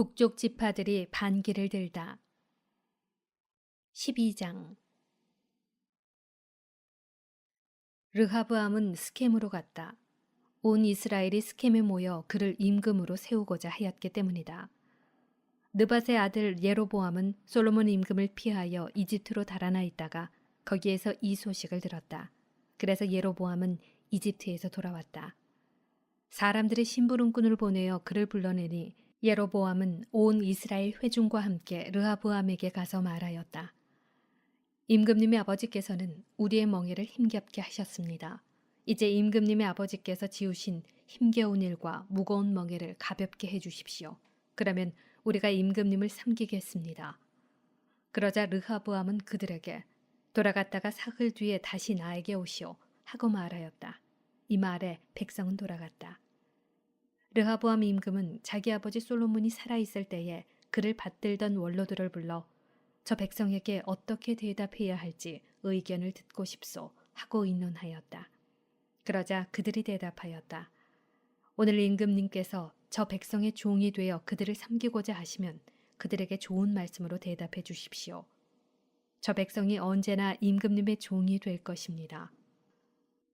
북쪽 지파들이 반기를 들다. 12장. 르하브암은 스켐으로 갔다. 온 이스라엘이 스켐에 모여 그를 임금으로 세우고자 하였기 때문이다. 느밧의 아들 예로보암은 솔로몬 임금을 피하여 이집트로 달아나 있다가 거기에서 이 소식을 들었다. 그래서 예로보암은 이집트에서 돌아왔다. 사람들이 심부름꾼을 보내어 그를 불러내니 예로보암은 온 이스라엘 회중과 함께 르하브암에게 가서 말하였다. 임금님의 아버지께서는 우리의 멍에를 힘겹게 하셨습니다. 이제 임금님의 아버지께서 지으신 힘겨운 일과 무거운 멍에를 가볍게 해주십시오. 그러면 우리가 임금님을 섬기겠습니다. 그러자 르하브암은 그들에게 돌아갔다가 사흘 뒤에 다시 나에게 오시오 하고 말하였다. 이 말에 백성은 돌아갔다. 르하브암 임금은 자기 아버지 솔로몬이 살아있을 때에 그를 받들던 원로들을 불러 저 백성에게 어떻게 대답해야 할지 의견을 듣고 싶소 하고 의논하였다. 그러자 그들이 대답하였다. 오늘 임금님께서 저 백성의 종이 되어 그들을 섬기고자 하시면 그들에게 좋은 말씀으로 대답해 주십시오. 저 백성이 언제나 임금님의 종이 될 것입니다.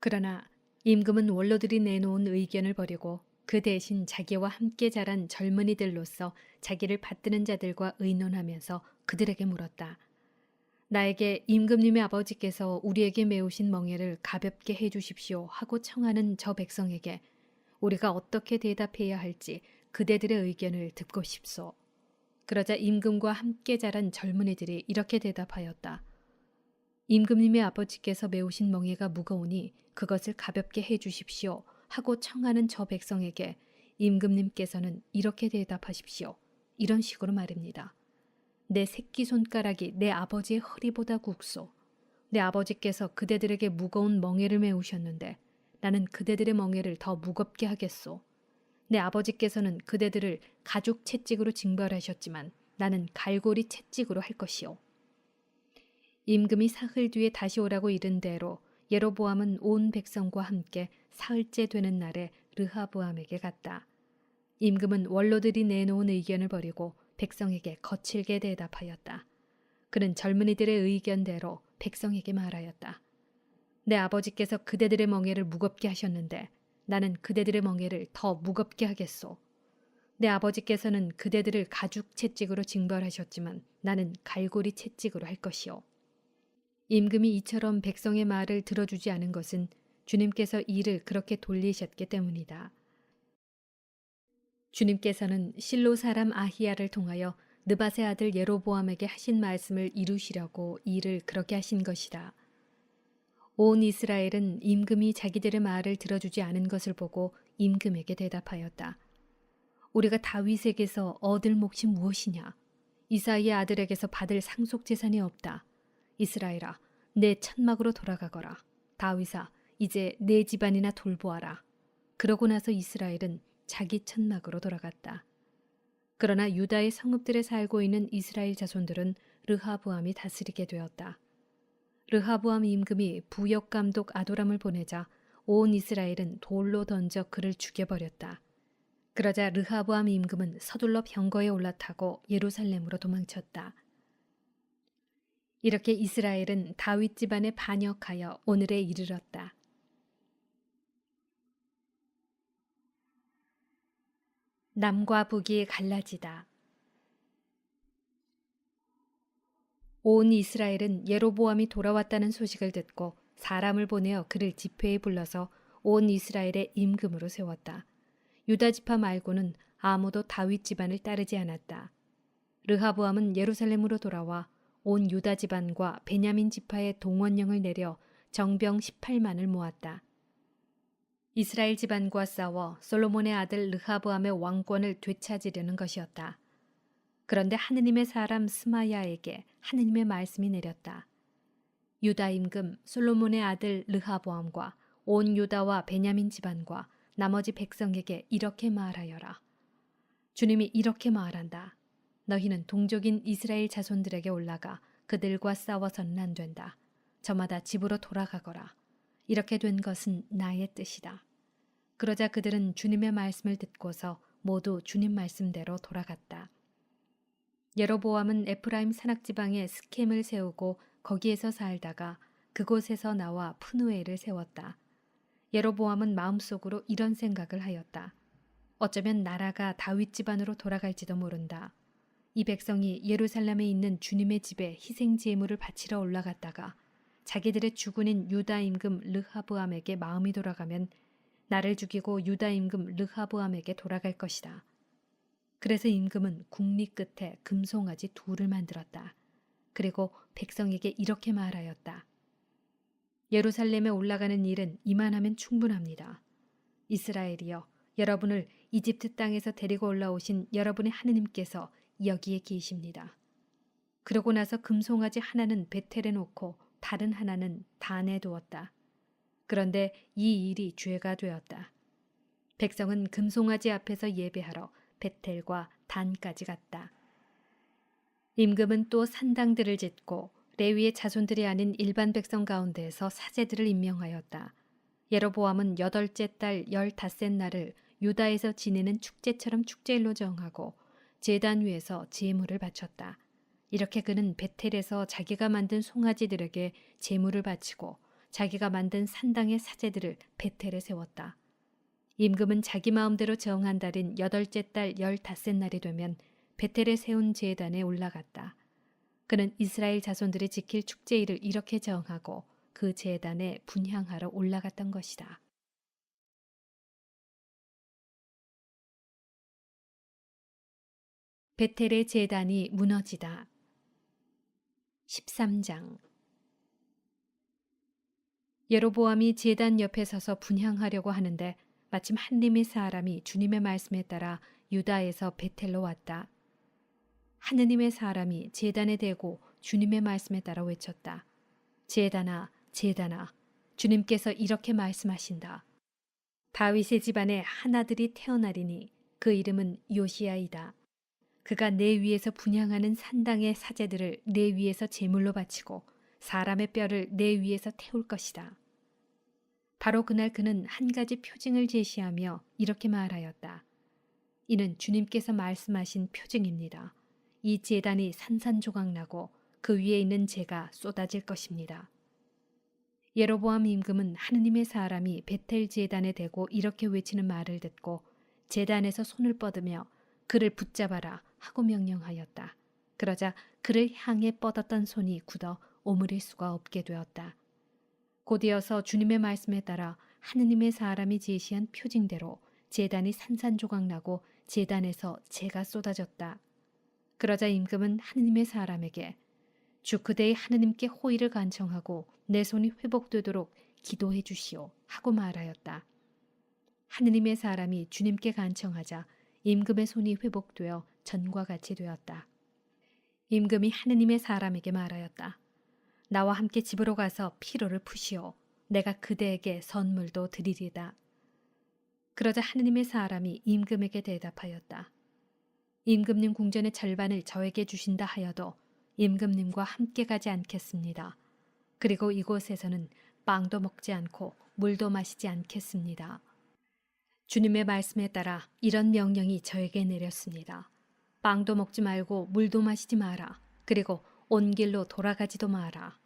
그러나 임금은 원로들이 내놓은 의견을 버리고 그 대신 자기와 함께 자란 젊은이들로서 자기를 받드는 자들과 의논하면서 그들에게 물었다. 나에게 임금님의 아버지께서 우리에게 메우신 멍에를 가볍게 해주십시오 하고 청하는 저 백성에게 우리가 어떻게 대답해야 할지 그대들의 의견을 듣고 싶소. 그러자 임금과 함께 자란 젊은이들이 이렇게 대답하였다. 임금님의 아버지께서 메우신 멍에가 무거우니 그것을 가볍게 해주십시오 하고 청하는 저 백성에게 임금님께서는 이렇게 대답하십시오. 이런 식으로 말입니다. 내 새끼손가락이 내 아버지의 허리보다 굵소. 내 아버지께서 그대들에게 무거운 멍에를 메우셨는데 나는 그대들의 멍에를 더 무겁게 하겠소. 내 아버지께서는 그대들을 가죽 채찍으로 징벌하셨지만 나는 갈고리 채찍으로 할 것이오. 임금이 사흘 뒤에 다시 오라고 이른 대로 예로보암은 온 백성과 함께 사흘째 되는 날에 르하브암에게 갔다. 임금은 원로들이 내놓은 의견을 버리고 백성에게 거칠게 대답하였다. 그는 젊은이들의 의견대로 백성에게 말하였다. 내 아버지께서 그대들의 멍에를 무겁게 하셨는데 나는 그대들의 멍에를 더 무겁게 하겠소. 내 아버지께서는 그대들을 가죽 채찍으로 징벌하셨지만 나는 갈고리 채찍으로 할 것이오. 임금이 이처럼 백성의 말을 들어주지 않은 것은 주님께서 일을 그렇게 돌리셨기 때문이다. 주님께서는 실로 사람 아히야를 통하여 느밧의 아들 예로보암에게 하신 말씀을 이루시려고 일을 그렇게 하신 것이다. 온 이스라엘은 임금이 자기들의 말을 들어주지 않은 것을 보고 임금에게 대답하였다. 우리가 다윗에게서 얻을 몫이 무엇이냐? 이사이의 아들에게서 받을 상속 재산이 없다. 이스라엘아, 내 천막으로 돌아가거라. 다윗아, 이제 내 집안이나 돌보아라. 그러고 나서 이스라엘은 자기 천막으로 돌아갔다. 그러나 유다의 성읍들에 살고 있는 이스라엘 자손들은 르하브암이 다스리게 되었다. 르하브암 임금이 부역 감독 아도람을 보내자 온 이스라엘은 돌로 던져 그를 죽여버렸다. 그러자 르하브암 임금은 서둘러 병거에 올라타고 예루살렘으로 도망쳤다. 이렇게 이스라엘은 다윗 집안에 반역하여 오늘에 이르렀다. 남과 북이 갈라지다. 온 이스라엘은 예로보암이 돌아왔다는 소식을 듣고 사람을 보내어 그를 집회에 불러서 온 이스라엘의 임금으로 세웠다. 유다 지파 말고는 아무도 다윗 집안을 따르지 않았다. 르하브암은 예루살렘으로 돌아와 온 유다 집안과 베냐민 지파의 동원령을 내려 정병 18만을 모았다. 이스라엘 집안과 싸워 솔로몬의 아들 르하브암의 왕권을 되찾으려는 것이었다. 그런데 하느님의 사람 스마야에게 하느님의 말씀이 내렸다. 유다 임금 솔로몬의 아들 르하브암과 온 유다와 베냐민 집안과 나머지 백성에게 이렇게 말하여라. 주님이 이렇게 말한다. 너희는 동족인 이스라엘 자손들에게 올라가 그들과 싸워서는 안 된다. 저마다 집으로 돌아가거라. 이렇게 된 것은 나의 뜻이다. 그러자 그들은 주님의 말씀을 듣고서 모두 주님 말씀대로 돌아갔다. 예로보암은 에프라임 산악지방에 스켐을 세우고 거기에서 살다가 그곳에서 나와 푸누엘을 세웠다. 예로보암은 마음속으로 이런 생각을 하였다. 어쩌면 나라가 다윗 집안으로 돌아갈지도 모른다. 이 백성이 예루살렘에 있는 주님의 집에 희생 제물을 바치러 올라갔다가 자기들의 주군인 유다 임금 르하브암에게 마음이 돌아가면 나를 죽이고 유다 임금 르하브암에게 돌아갈 것이다. 그래서 임금은 국리 끝에 금송아지 둘을 만들었다. 그리고 백성에게 이렇게 말하였다. 예루살렘에 올라가는 일은 이만하면 충분합니다. 이스라엘이여, 여러분을 이집트 땅에서 데리고 올라오신 여러분의 하느님께서 여기에 계십니다. 그러고 나서 금송아지 하나는 베텔에 놓고 다른 하나는 단에 두었다. 그런데 이 일이 죄가 되었다. 백성은 금송아지 앞에서 예배하러 베텔과 단까지 갔다. 임금은 또 산당들을 짓고 레위의 자손들이 아닌 일반 백성 가운데에서 사제들을 임명하였다. 예로보암은 8째 달 15셋 날을 유다에서 지내는 축제처럼 축제일로 정하고 제단 위에서 제물을 바쳤다. 이렇게 그는 베텔에서 자기가 만든 송아지들에게 제물을 바치고 자기가 만든 산당의 사제들을 베텔에 세웠다. 임금은 자기 마음대로 정한 달인 8째 달 15셋 날이 되면 베텔에 세운 제단에 올라갔다. 그는 이스라엘 자손들이 지킬 축제일을 이렇게 정하고 그 제단에 분향하러 올라갔던 것이다. 베텔의 제단이 무너지다. 13장. 예로보암이 제단 옆에 서서 분향하려고 하는데 마침 하느님의 사람이 주님의 말씀에 따라 유다에서 베텔로 왔다. 하느님의 사람이 제단에 대고 주님의 말씀에 따라 외쳤다. 제단아, 제단아, 주님께서 이렇게 말씀하신다. 다윗의 집안에 한 아들이 태어나리니 그 이름은 요시야이다. 그가 내 위에서 분향하는 산당의 사제들을 내 위에서 제물로 바치고 사람의 뼈를 내 위에서 태울 것이다. 바로 그날 그는 한 가지 표징을 제시하며 이렇게 말하였다. 이는 주님께서 말씀하신 표징입니다. 이 제단이 산산조각나고 그 위에 있는 재가 쏟아질 것입니다. 예로보암 임금은 하느님의 사람이 베텔 제단에 대고 이렇게 외치는 말을 듣고 제단에서 손을 뻗으며 그를 붙잡아라 하고 명령하였다. 그러자 그를 향해 뻗었던 손이 굳어 오므릴 수가 없게 되었다. 곧이어서 주님의 말씀에 따라 하느님의 사람이 제시한 표징대로 제단이 산산조각나고 제단에서 재가 쏟아졌다. 그러자 임금은 하느님의 사람에게 주 그대의 하느님께 호의를 간청하고 내 손이 회복되도록 기도해 주시오 하고 말하였다. 하느님의 사람이 주님께 간청하자 임금의 손이 회복되어 전과 같이 되었다. 임금이 하느님의 사람에게 말하였다. 나와 함께 집으로 가서 피로를 푸시오. 내가 그대에게 선물도 드리리다. 그러자 하느님의 사람이 임금에게 대답하였다. 임금님 궁전의 절반을 저에게 주신다 하여도 임금님과 함께 가지 않겠습니다. 그리고 이곳에서는 빵도 먹지 않고 물도 마시지 않겠습니다. 주님의 말씀에 따라 이런 명령이 저에게 내렸습니다. 빵도 먹지 말고 물도 마시지 마라. 그리고 온 길로 돌아가지도 마라.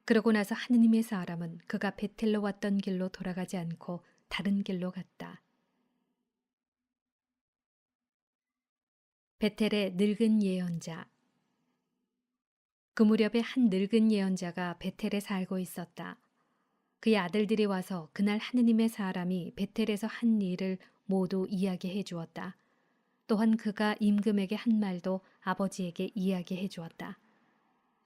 그러고 나서 하느님의 사람은 그가 베텔로 왔던 길로 돌아가지 않고 다른 길로 갔다. 베텔의 늙은 예언자. 그 무렵에 한 늙은 예언자가 베텔에 살고 있었다. 그의 아들들이 와서 그날 하느님의 사람이 베텔에서 한 일을 모두 이야기해 주었다. 또한 그가 임금에게 한 말도 아버지에게 이야기해 주었다.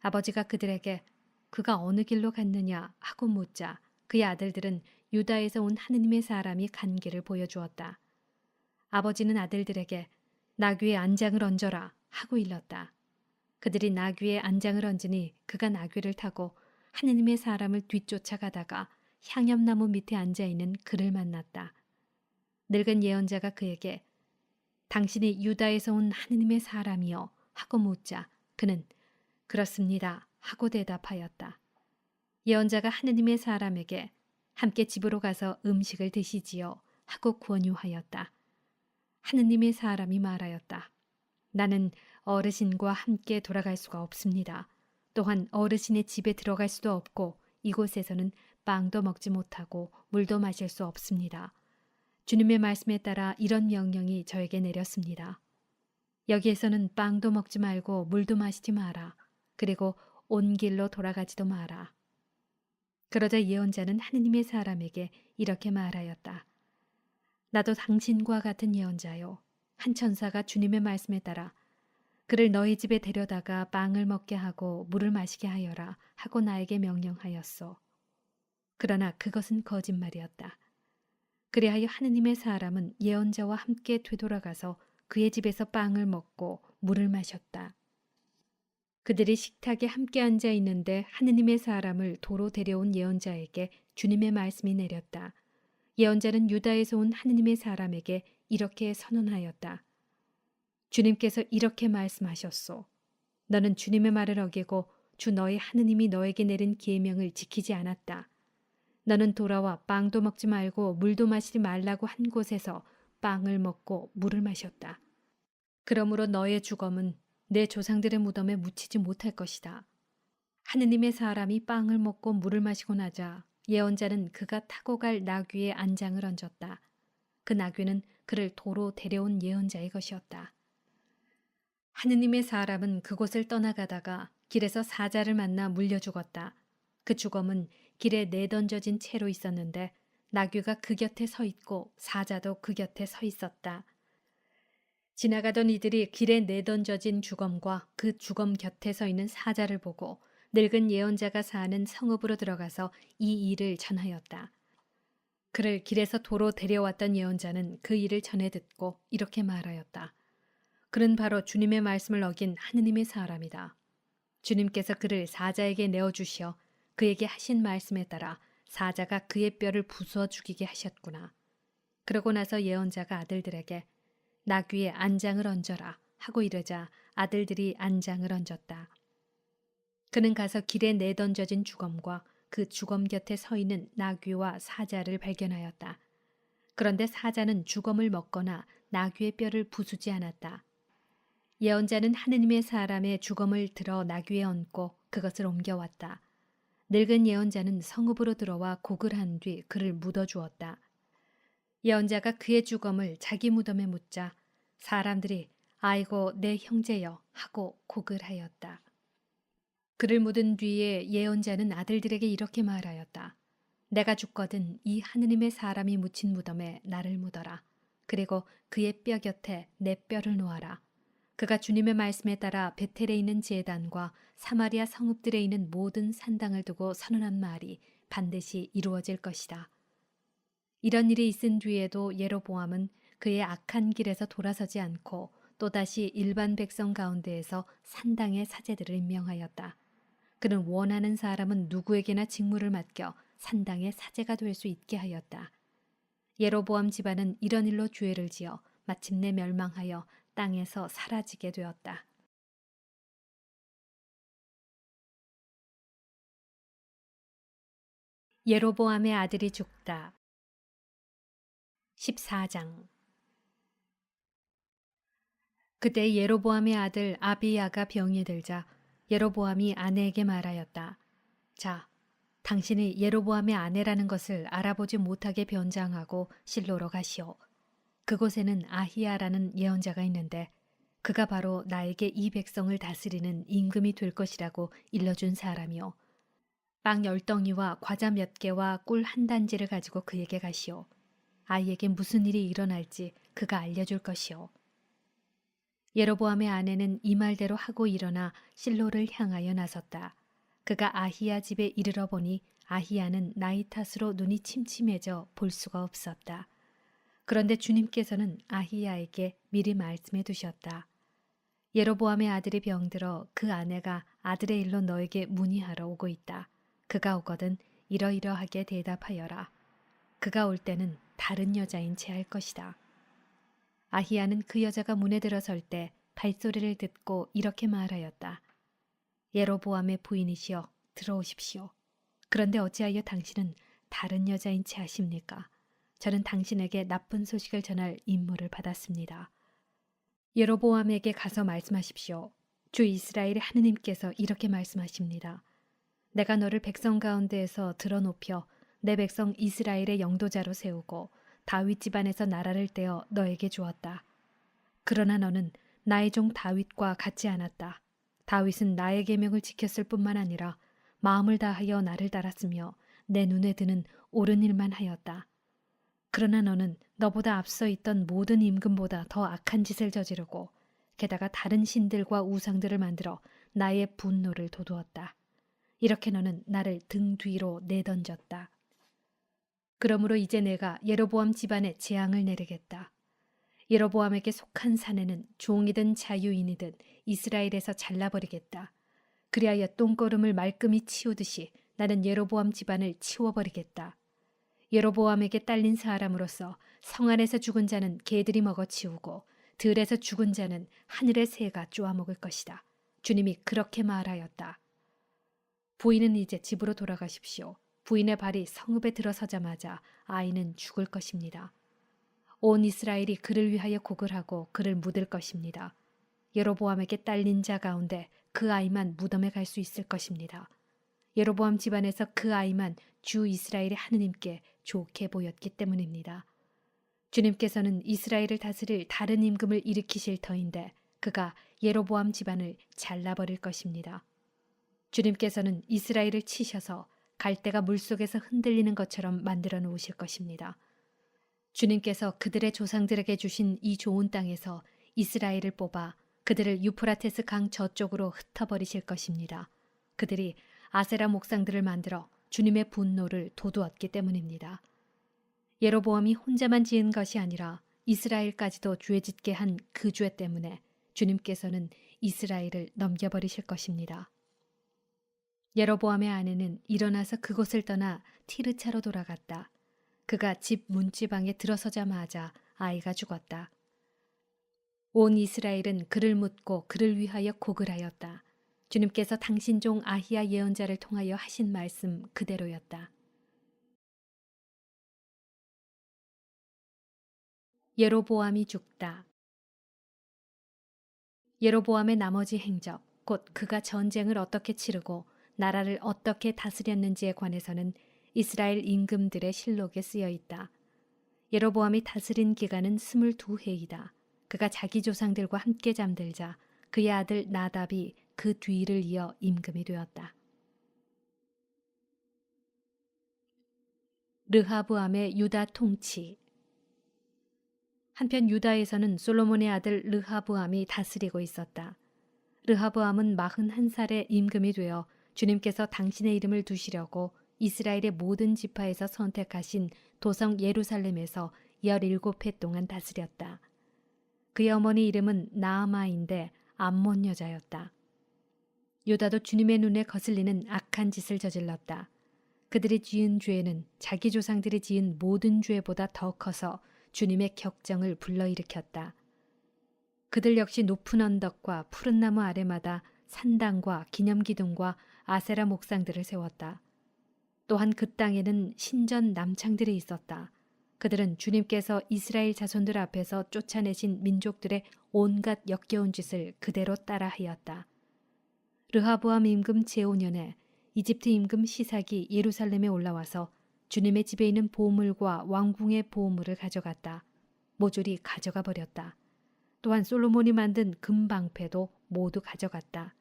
아버지가 그들에게 그가 어느 길로 갔느냐 하고 묻자 그의 아들들은 유다에서 온 하느님의 사람이 간 길을 보여주었다. 아버지는 아들들에게 나귀에 안장을 얹어라 하고 일렀다. 그들이 나귀에 안장을 얹으니 그가 나귀를 타고 하느님의 사람을 뒤쫓아가다가 향염나무 밑에 앉아있는 그를 만났다. 늙은 예언자가 그에게 당신이 유다에서 온 하느님의 사람이여 하고 묻자 그는 그렇습니다 하고 대답하였다. 예언자가 하느님의 사람에게 함께 집으로 가서 음식을 드시지요 하고 권유하였다. 하느님의 사람이 말하였다. 나는 어르신과 함께 돌아갈 수가 없습니다. 또한 어르신의 집에 들어갈 수도 없고 이곳에서는 빵도 먹지 못하고 물도 마실 수 없습니다. 주님의 말씀에 따라 이런 명령이 저에게 내렸습니다. 여기에서는 빵도 먹지 말고 물도 마시지 마라. 그리고 온 길로 돌아가지도 마라. 그러자 예언자는 하느님의 사람에게 이렇게 말하였다. 나도 당신과 같은 예언자요. 한 천사가 주님의 말씀에 따라 그를 너희 집에 데려다가 빵을 먹게 하고 물을 마시게 하여라 하고 나에게 명령하였소. 그러나 그것은 거짓말이었다. 그리하여 하느님의 사람은 예언자와 함께 되돌아가서 그의 집에서 빵을 먹고 물을 마셨다. 그들이 식탁에 함께 앉아 있는데 하느님의 사람을 도로 데려온 예언자에게 주님의 말씀이 내렸다. 예언자는 유다에서 온 하느님의 사람에게 이렇게 선언하였다. 주님께서 이렇게 말씀하셨소. 너는 주님의 말을 어기고 주 너희 하느님이 너에게 내린 계명을 지키지 않았다. 너는 돌아와 빵도 먹지 말고 물도 마시지 말라고 한 곳에서 빵을 먹고 물을 마셨다. 그러므로 너의 죽음은 내 조상들의 무덤에 묻히지 못할 것이다. 하느님의 사람이 빵을 먹고 물을 마시고 나자 예언자는 그가 타고 갈 나귀의 안장을 얹었다. 그 나귀는 그를 도로 데려온 예언자의 것이었다. 하느님의 사람은 그곳을 떠나가다가 길에서 사자를 만나 물려 죽었다. 그 죽음은 길에 내던져진 채로 있었는데 나귀가 그 곁에 서 있고 사자도 그 곁에 서 있었다. 지나가던 이들이 길에 내던져진 주검과 그 주검 곁에 서 있는 사자를 보고 늙은 예언자가 사는 성읍으로 들어가서 이 일을 전하였다. 그를 길에서 도로 데려왔던 예언자는 그 일을 전해 듣고 이렇게 말하였다. 그는 바로 주님의 말씀을 어긴 하느님의 사람이다. 주님께서 그를 사자에게 내어주시어 그에게 하신 말씀에 따라 사자가 그의 뼈를 부수어 죽이게 하셨구나. 그러고 나서 예언자가 아들들에게 나귀에 안장을 얹어라 하고 이르자 아들들이 안장을 얹었다. 그는 가서 길에 내던져진 주검과 그 주검 곁에 서 있는 나귀와 사자를 발견하였다. 그런데 사자는 주검을 먹거나 나귀의 뼈를 부수지 않았다. 예언자는 하느님의 사람의 주검을 들어 나귀에 얹고 그것을 옮겨왔다. 늙은 예언자는 성읍으로 들어와 곡을 한 뒤 그를 묻어주었다. 예언자가 그의 주검을 자기 무덤에 묻자 사람들이 아이고 내 형제여 하고 곡을 하였다. 그를 묻은 뒤에 예언자는 아들들에게 이렇게 말하였다. 내가 죽거든 이 하느님의 사람이 묻힌 무덤에 나를 묻어라. 그리고 그의 뼈 곁에 내 뼈를 놓아라. 그가 주님의 말씀에 따라 베텔에 있는 제단과 사마리아 성읍들에 있는 모든 산당을 두고 선언한 말이 반드시 이루어질 것이다. 이런 일이 있은 뒤에도 예로보암은 그의 악한 길에서 돌아서지 않고 또다시 일반 백성 가운데에서 산당의 사제들을 임명하였다. 그는 원하는 사람은 누구에게나 직무를 맡겨 산당의 사제가 될 수 있게 하였다. 예로보암 집안은 이런 일로 죄를 지어 마침내 멸망하여 땅에서 사라지게 되었다. 예로보암의 아들이 죽다. 14장. 그때 예로보암의 아들 아비야가 병이 들자 예로보암이 아내에게 말하였다. 자, 당신이 예로보암의 아내라는 것을 알아보지 못하게 변장하고 실로로 가시오. 그곳에는 아히야라는 예언자가 있는데 그가 바로 나에게 이 백성을 다스리는 임금이 될 것이라고 일러준 사람이오. 빵 10덩이와 과자 몇 개와 꿀 한 단지를 가지고 그에게 가시오. 아이에게 무슨 일이 일어날지 그가 알려줄 것이오. 예로보암의 아내는 이 말대로 하고 일어나 실로를 향하여 나섰다. 그가 아히야 집에 이르러 보니 아히야는 나이 탓으로 눈이 침침해져 볼 수가 없었다. 그런데 주님께서는 아히야에게 미리 말씀해 두셨다. 예로보암의 아들이 병들어 그 아내가 아들의 일로 너에게 문의하러 오고 있다. 그가 오거든 이러이러하게 대답하여라. 그가 올 때는 다른 여자인 채 할 것이다. 아히야는 그 여자가 문에 들어설 때 발소리를 듣고 이렇게 말하였다. 예로보암의 부인이시여 들어오십시오. 그런데 어찌하여 당신은 다른 여자인 채 하십니까? 저는 당신에게 나쁜 소식을 전할 임무를 받았습니다. 예로보암에게 가서 말씀하십시오. 주 이스라엘의 하느님께서 이렇게 말씀하십니다. 내가 너를 백성 가운데에서 들어높여 내 백성 이스라엘의 영도자로 세우고 다윗 집안에서 나라를 떼어 너에게 주었다. 그러나 너는 나의 종 다윗과 같지 않았다. 다윗은 나의 계명을 지켰을 뿐만 아니라 마음을 다하여 나를 따랐으며 내 눈에 드는 옳은 일만 하였다. 그러나 너는 너보다 앞서 있던 모든 임금보다 더 악한 짓을 저지르고 게다가 다른 신들과 우상들을 만들어 나의 분노를 돋우었다. 이렇게 너는 나를 등 뒤로 내던졌다. 그러므로 이제 내가 예로보암 집안에 재앙을 내리겠다. 예로보암에게 속한 사내는 종이든 자유인이든 이스라엘에서 잘라버리겠다. 그리하여 똥거름을 말끔히 치우듯이 나는 예로보암 집안을 치워버리겠다. 예로보암에게 딸린 사람으로서 성 안에서 죽은 자는 개들이 먹어치우고 들에서 죽은 자는 하늘의 새가 쪼아먹을 것이다. 주님이 그렇게 말하였다. 부인은 이제 집으로 돌아가십시오. 부인의 발이 성읍에 들어서자마자 아이는 죽을 것입니다. 온 이스라엘이 그를 위하여 곡을 하고 그를 묻을 것입니다. 예로보암에게 딸린 자 가운데 그 아이만 무덤에 갈 수 있을 것입니다. 예로보암 집안에서 그 아이만 주 이스라엘의 하느님께 좋게 보였기 때문입니다. 주님께서는 이스라엘을 다스릴 다른 임금을 일으키실 터인데 그가 예로보암 집안을 잘라버릴 것입니다. 주님께서는 이스라엘을 치셔서 갈대가 물속에서 흔들리는 것처럼 만들어 놓으실 것입니다. 주님께서 그들의 조상들에게 주신 이 좋은 땅에서 이스라엘을 뽑아 그들을 유프라테스 강 저쪽으로 흩어버리실 것입니다. 그들이 아세라 목상들을 만들어 주님의 분노를 돋우었기 때문입니다. 예로보암이 혼자만 지은 것이 아니라 이스라엘까지도 죄짓게 한 그 죄 때문에 주님께서는 이스라엘을 넘겨버리실 것입니다. 예로보암의 아내는 일어나서 그곳을 떠나 티르차로 돌아갔다. 그가 집 문지방에 들어서자마자 아이가 죽었다. 온 이스라엘은 그를 묻고 그를 위하여 곡을 하였다. 주님께서 당신 종 아히야 예언자를 통하여 하신 말씀 그대로였다. 예로보암이 죽다. 예로보암의 나머지 행적, 곧 그가 전쟁을 어떻게 치르고 나라를 어떻게 다스렸는지에 관해서는 이스라엘 임금들의 실록에 쓰여 있다. 예로보암이 다스린 기간은 22해이다. 그가 자기 조상들과 함께 잠들자 그의 아들 나답이 그 뒤를 이어 임금이 되었다. 르하브암의 유다 통치. 한편 유다에서는 솔로몬의 아들 르하브암이 다스리고 있었다. 르하브암은 41살에 임금이 되어 주님께서 당신의 이름을 두시려고 이스라엘의 모든 지파에서 선택하신 도성 예루살렘에서 17해 동안 다스렸다. 그의 어머니 이름은 나아마인데 암몬 여자였다. 유다도 주님의 눈에 거슬리는 악한 짓을 저질렀다. 그들이 지은 죄는 자기 조상들이 지은 모든 죄보다 더 커서 주님의 격정을 불러일으켰다. 그들 역시 높은 언덕과 푸른 나무 아래마다 산당과 기념기둥과 아세라 목상들을 세웠다. 또한 그 땅에는 신전 남창들이 있었다. 그들은 주님께서 이스라엘 자손들 앞에서 쫓아내신 민족들의 온갖 역겨운 짓을 그대로 따라하였다. 르하브암 임금 제5년에 이집트 임금 시삭이 예루살렘에 올라와서 주님의 집에 있는 보물과 왕궁의 보물을 가져갔다. 모조리 가져가 버렸다. 또한 솔로몬이 만든 금방패도 모두 가져갔다.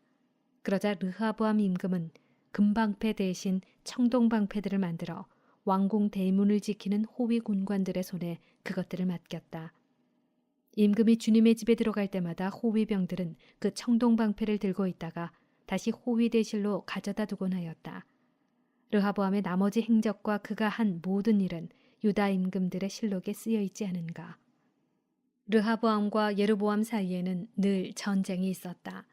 그러자 르하브암 임금은 금방패 대신 청동방패들을 만들어 왕궁 대문을 지키는 호위 군관들의 손에 그것들을 맡겼다. 임금이 주님의 집에 들어갈 때마다 호위병들은 그 청동방패를 들고 있다가 다시 호위 대실로 가져다 두곤 하였다. 르하브암의 나머지 행적과 그가 한 모든 일은 유다 임금들의 실록에 쓰여 있지 않은가. 르하브암과 예르보암 사이에는 늘 전쟁이 있었다.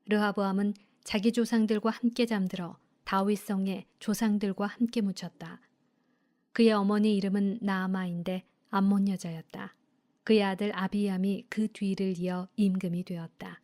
르하브암은 자기 조상들과 함께 잠들어 다윗성에 조상들과 함께 묻혔다. 그의 어머니 이름은 나아마인데 암몬 여자였다. 그의 아들 아비암이 그 뒤를 이어 임금이 되었다.